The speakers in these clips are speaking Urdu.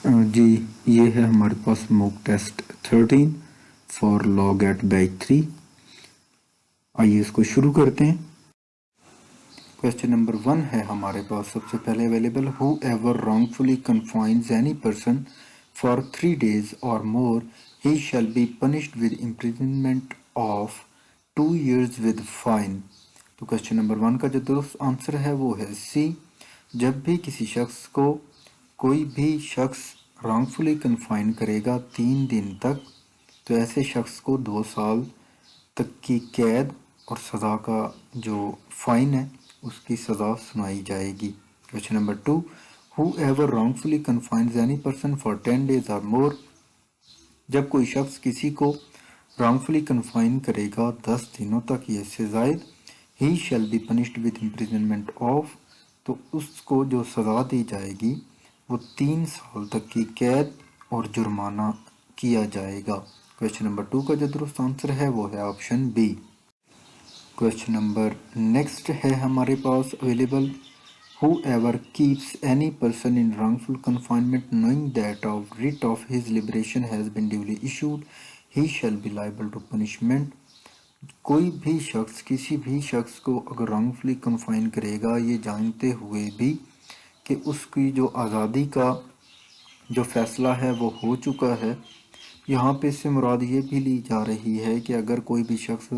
جی یہ ہے ہمارے پاس موک ٹیسٹ 13 فار لاگ ایٹ بیچ 3. آئیے اس کو شروع کرتے ہیں. کویسچن نمبر 1 ہے ہمارے پاس سب سے پہلے available. Who ever wrongfully confines any person for 3 days or more, he shall be punished with imprisonment of 2 years with fine. تو کویسچن نمبر 1 کا جو درست آنسر ہے وہ ہے سی. جب بھی کسی شخص کو کوئی بھی شخص رانگفلی کنفائن کرے گا 3 دن تک تو ایسے شخص کو 2 سال تک کی قید اور سزا کا جو فائن ہے اس کی سزا سنائی جائے گی. Question number 2. Who ever wrongfully confines any person for 10 days or more, جب کوئی شخص کسی کو wrongfully confine کرے گا 10 دنوں تک یا اس سے زائد, he shall be punished with imprisonment of, تو اس کو جو سزا دی جائے گی وہ 3 سال تک کی قید اور جرمانہ کیا جائے گا. کویسچن نمبر 2 کا جو درست آنسر ہے وہ ہے option B. Question number next ہے ہمارے پاس available. Whoever keeps any person in wrongful confinement knowing that a writ of his liberation has been duly issued, he shall be liable to punishment. کوئی بھی شخص کسی بھی شخص کو اگر wrongfully confine کرے گا یہ جانتے ہوئے بھی کہ اس کی جو آزادی کا جو فیصلہ ہے وہ ہو چکا ہے, یہاں پہ اس سے مراد یہ بھی لی جا رہی ہے کہ اگر کوئی بھی شخص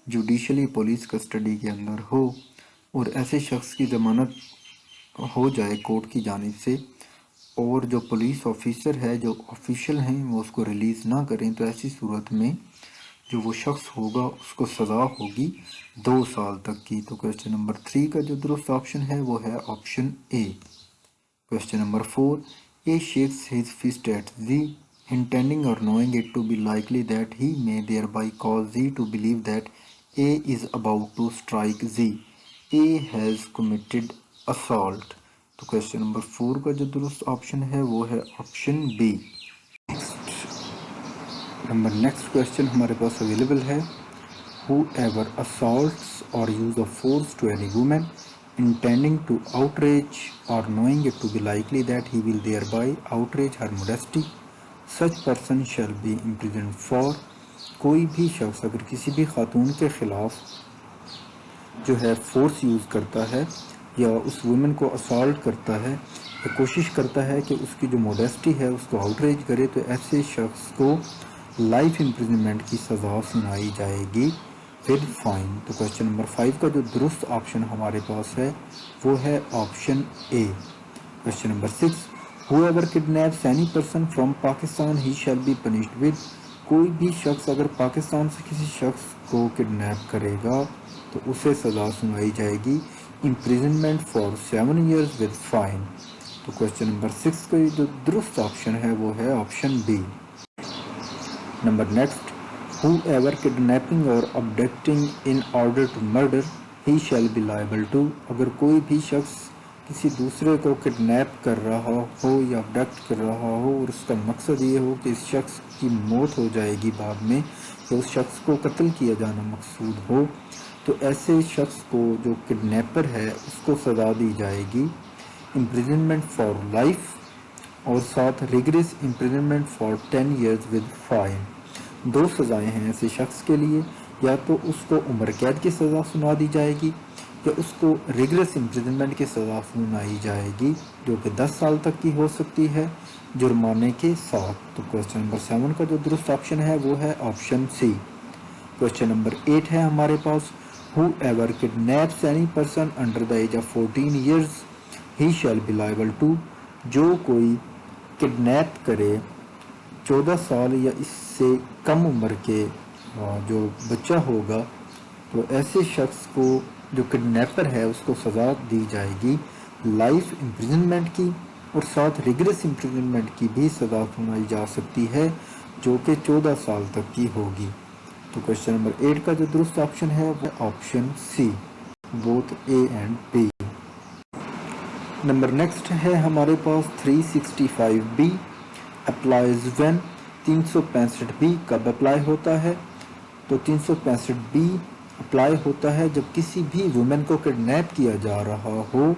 جوڈیشلی پولیس کسٹڈی کے اندر ہو اور ایسے شخص کی ضمانت ہو جائے کورٹ کی جانب سے اور جو پولیس آفیسر ہے جو آفیشل ہیں وہ اس کو ریلیز نہ کریں, تو ایسی صورت میں جو وہ شخص ہوگا اس کو سزا ہوگی 2 سال تک کی. تو کویسچن نمبر 3 کا جو درست آپشن ہے وہ ہے option A. Question number 4. A shakes his fist at Z, intending or knowing it to be likely that he may thereby cause Z to believe that A is about to strike Z. A has committed assault. تو کویسچن نمبر 4 کا جو درست آپشن ہے وہ ہے آپشن بی. نیکسٹ کویسچن ہمارے پاس اویلیبل ہے. ہو ever assaults or use of force to any woman intending to outrage or knowing it to be likely that he will thereby outrage her modesty, such person shall be imprisoned for. کوئی بھی شخص اگر کسی بھی خاتون کے خلاف جو ہے فورس یوز کرتا ہے یا اس وومن کو اسالٹ کرتا ہے یا کوشش کرتا ہے کہ اس کی جو موڈیسٹی ہے اس کو آؤٹریج کرے, تو ایسے شخص کو لائف امپریزنمنٹ کی سزا سنائی جائے گی ود فائن. تو کویسچن نمبر 5 کا جو درست آپشن ہمارے پاس ہے وہ ہے option A. Question number 6. whoever kidnaps any person from Pakistan he shall be punished with, کوئی بھی شخص اگر پاکستان سے کسی شخص کو کڈنیپ کرے گا تو اسے سزا سنائی جائے گی imprisonment for 7 years with fine. تو کویسچن نمبر 6 کا جو درست آپشن ہے وہ ہے option be. Number next. whoever kidnapping or abducting in order to murder he shall be liable to, اگر کوئی بھی شخص کسی دوسرے کو کڈنیپ کر رہا ہو یا ابڈکٹ کر رہا ہو اور اس کا مقصد یہ ہو کہ اس شخص کی موت ہو جائے گی بعد میں یا اس شخص کو قتل کیا جانا مقصود ہو, تو ایسے شخص کو جو کڈنیپر ہے اس کو سزا دی جائے گی imprisonment for life اور ساتھ rigorous imprisonment for 10 years with fine. 2 سزائیں ہیں ایسے شخص کے لیے, یا تو اس کو عمر قید کی سزا سنا دی جائے گی یا اس کو ریگریس امپریزنمنٹ کی سزا سنائی جائے گی جو کہ 10 سال تک کی ہو سکتی ہے جرمانے کے ساتھ. تو کویسچن نمبر 7 کا جو درست آپشن ہے وہ ہے آپشن سی. کویسچن نمبر 8 ہے ہمارے پاس. Whoever kidnaps any person under the age of 14 years he shall be liable to, جو کوئی کڈنیپ کرے 14 سال یا اس سے کم عمر کے جو بچہ ہوگا تو ایسے شخص کو جو کڈنیپر ہے اس کو سزا دی جائے گی لائف امپریزنمنٹ کی اور ساتھ ریگریس امپریزنمنٹ کی بھی سزا سنائی جا سکتی ہے جو کہ 14 سال تک کی ہوگی. تو کویسچن نمبر 8 کا جو درست آپشن ہے وہ option C, both A and B. Number next ہے ہمارے پاس 365B اپلائز وین. 365B کب اپلائی ہوتا ہے؟ تو 365B اپلائی ہوتا ہے جب کسی بھی وومن کو کڈنیپ کیا جا رہا ہو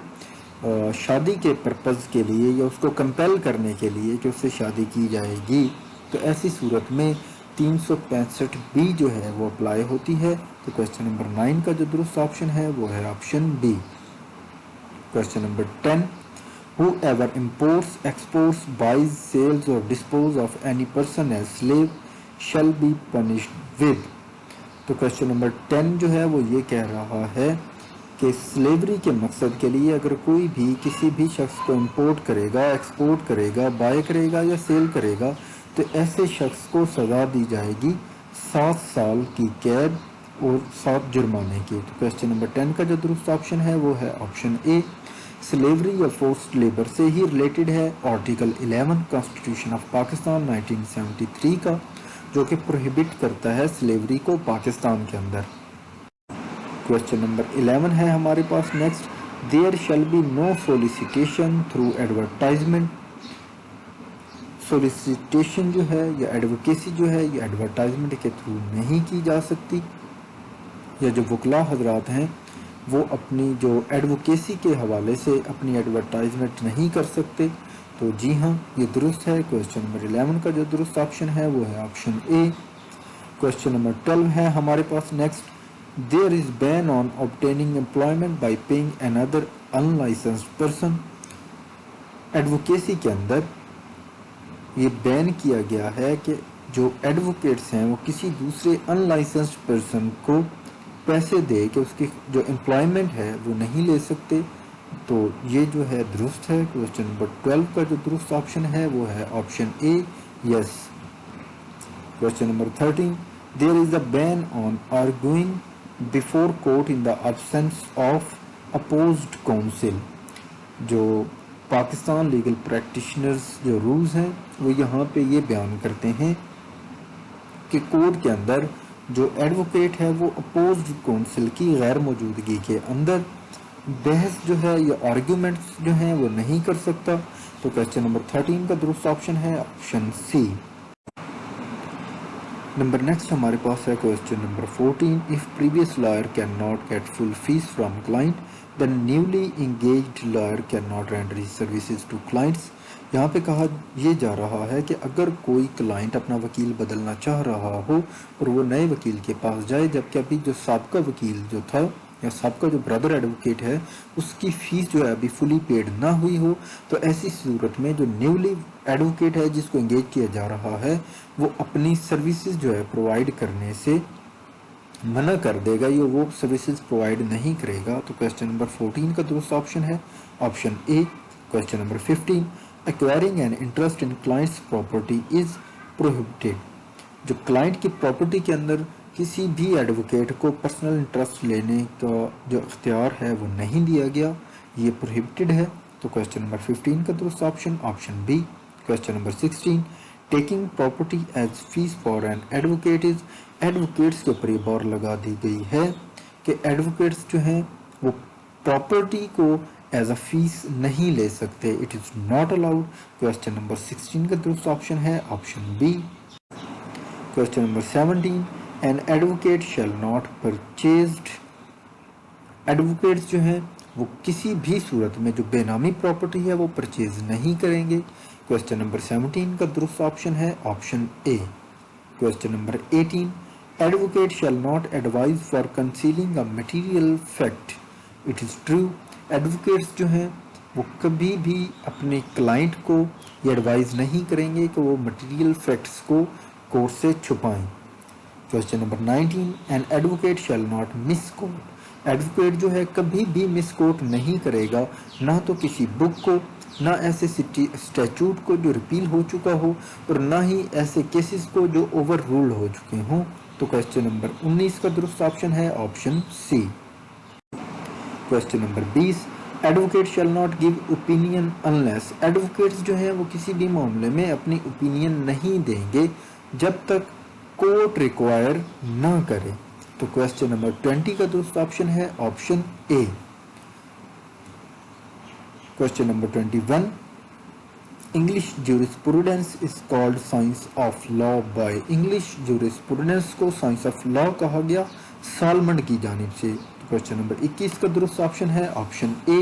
شادی کے پرپز کے لیے یا اس کو کمپیل کرنے کے لیے کہ اس سے شادی کی جائے گی، تو ایسی صورت میں 365 جو ہے وہ اپلائی ہوتی ہے۔ تو کوشچن نمبر 9 کا جو درست آپشن ہے وہ ہے option B. Question number 10، whoever imports, exports, buys, sells or disposes of any person as slave shall be punished with۔ تو کوشچن نمبر 10 جو ہے وہ یہ کہہ رہا ہے کہ سلیوری کے مقصد کے لیے اگر کوئی بھی کسی بھی شخص کو امپورٹ کرے گا، ایکسپورٹ کرے گا، بائی کرے گا یا سیل کرے گا تو ایسے شخص کو سزا دی جائے گی 7 سال کی قید اور 7 جرمانے کی۔ تو کوشچن نمبر 10 کا جو درست آپشن ہے وہ ہے آپشن اے۔ سلیوری یا فورسڈ لیبر سے ہی ریلیٹڈ ہے آرٹیکل 11 کانسٹیٹیوشن آف پاکستان 1973 کا، جو کہ پروہیبٹ کرتا ہے سلیوری کو پاکستان کے اندر۔ کوشچن نمبر 11 ہے ہمارے پاس next, there shall be no solicitation through advertisement. Solicitation جو ہے یا ایڈوکیسی جو ہے یہ ایڈورٹائزمنٹ کے تھرو نہیں کی جا سکتی، یا جو وکلاء حضرات ہیں وہ اپنی جو ایڈوکیسی کے حوالے سے اپنی ایڈورٹائزمنٹ نہیں کر سکتے۔ تو جی ہاں یہ درست ہے۔ کوشچن نمبر 11 کا جو درست آپشن ہے وہ ہے آپشن اے۔ کوشچن نمبر 12 ہے ہمارے پاس next, there is ban on obtaining employment by paying another unlicensed person۔ Advocacy کے اندر یہ بین کیا گیا ہے کہ جو ایڈوکیٹس ہیں وہ کسی دوسرے ان لائسنسڈ پرسن کو پیسے دے کہ اس کی جو امپلائمنٹ ہے وہ نہیں لے سکتے۔ تو یہ جو ہے درست ہے۔ کوشچن نمبر 12 کا جو درست آپشن ہے وہ ہے option a, yes. Question number 13، there is a been on arguing before court in the absence of opposed council. جو پاکستان لیگل پریکٹیشنرز جو رولز ہیں وہ یہاں پہ یہ بیان کرتے ہیں کہ کورٹ کے اندر جو ایڈوکیٹ ہے وہ اپوزڈ کونسل کی غیر موجودگی کے اندر بحث جو ہے یا آرگیومنٹس جو ہیں وہ نہیں کر سکتا۔ تو کوشچن نمبر 13 کا درست آپشن ہے آپشن سی۔ نمبر نیکسٹ ہمارے پاس ہے question number 14، if previous lawyer cannot get full fees from client then newly engaged lawyer cannot render his services to clients۔ یہاں پہ کہا یہ جا رہا ہے کہ اگر کوئی کلائنٹ اپنا وکیل بدلنا چاہ رہا ہو اور وہ نئے وکیل کے پاس جائے جبکہ ابھی جو سابقہ وکیل جو تھا یا سابقہ جو برادر ایڈوکیٹ ہے اس کی فیس جو ہے ابھی فلی پیڈ نہ ہوئی ہو، تو ایسی صورت میں جو نیولی ایڈوکیٹ ہے جس کو انگیج کیا جا رہا ہے وہ اپنی سروسز جو ہے پرووائڈ کرنے سے منع کر دے گا یا وہ سروسز پرووائڈ نہیں کرے گا۔ تو کوشچن نمبر 14 کا درست آپشن ہے option A. Question number 15، acquiring an interest in clients property is prohibited. جو کلائنٹ کی پراپرٹی کے اندر کسی بھی ایڈوکیٹ کو پرسنل انٹرسٹ لینے کا جو اختیار ہے وہ نہیں دیا گیا، یہ پروہیبٹڈ ہے۔ تو کوشچن نمبر 15 کا درست option option B. Question number 16، taking property as fee for an advocate is. Advocates کے اوپر یہ بار لگا دی گئی ہے کہ ایڈوکیٹس جو ہیں وہ پراپرٹی کو ایز اے فیس نہیں لے سکتے، it is not allowed. Question number 16 کا درست آپشن ہے option B. Question number 17، an advocate shall not purchased. Advocates جو ہیں وہ کسی بھی صورت میں جو بے نامی پراپرٹی ہے وہ پرچیز نہیں کریں گے۔ کوشچن نمبر 17 کا درست آپشن ہے option A. Question number 18، advocate shall not advise for concealing a material fact, it is true. Advocates جو ہیں وہ کبھی بھی اپنے کلائنٹ کو یہ ایڈوائز نہیں کریں گے کہ وہ مٹیریل فیکٹس کو کورٹ سے چھپائیں۔ Question number 19، an advocate shall not misquote. Advocate جو ہے کبھی بھی مس کوٹ نہیں کرے گا، نہ تو کسی بک کو، نہ ایسے اسٹیچوٹ کو جو ریپیل ہو چکا ہو، اور نہ ہی ایسے کیسز کو جو اوور رولڈ ہو چکے ہوں۔ تو کوشچن نمبر 19 کا درست آپشن ہے option C. Question number 20، advocate shall not give opinion unless. Advocates جو ہیں وہ کسی بھی معاملے میں اپنی اوپینین نہیں دیں گے جب تک کورٹ ریکوائر نہ کرے۔ تو کوشچن نمبر 20 کا درست آپشن ہے option A. Question number 21، English jurisprudence is called science of law by. English jurisprudence کو سائنس آف لا کہا گیا سالمنڈ کی جانب سے۔ کوشچن نمبر 21 کا درست آپشن ہے option a.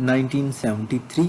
1973।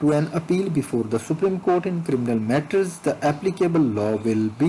to an appeal before the Supreme Court in criminal matters the applicable law will be,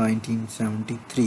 1973।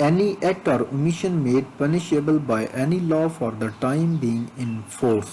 any act or omission made punishable by any law for the time being in force।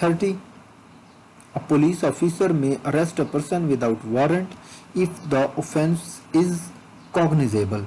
30, a police officer may arrest a person without warrant if the offence is cognizable।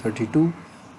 32,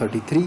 33,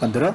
15,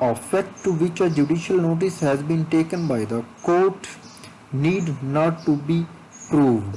a fact to which a judicial notice has been taken by the court need not to be proved।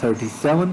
37,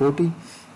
40,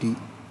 40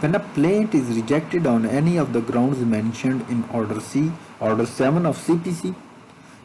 When a plaint is rejected on any of the grounds mentioned in order C, order 7 of CPC,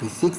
46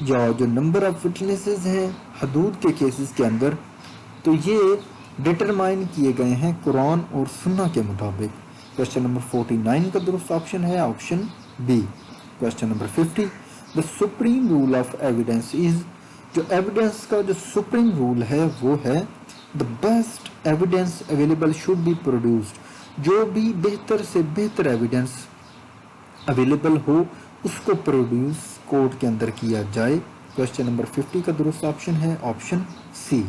یا جو نمبر آف وٹنسز ہیں حدود کے کیسز کے اندر، تو یہ ڈٹرمائن کیے گئے ہیں قرآن اور سنہ کے مطابق۔ کوشچن نمبر 49 کا درست آپشن ہے option B. Question number 50، the supreme rule of evidence is, جو ایویڈنس کا جو سپریم رول ہے وہ ہے the best evidence available should be produced, جو بھی بہتر سے بہتر ایویڈنس اویلیبل ہو اس کو پروڈیوس کورٹ کے اندر کیا جائے۔ کوشچن نمبر 50 کا درست آپشن ہے آپشن سی۔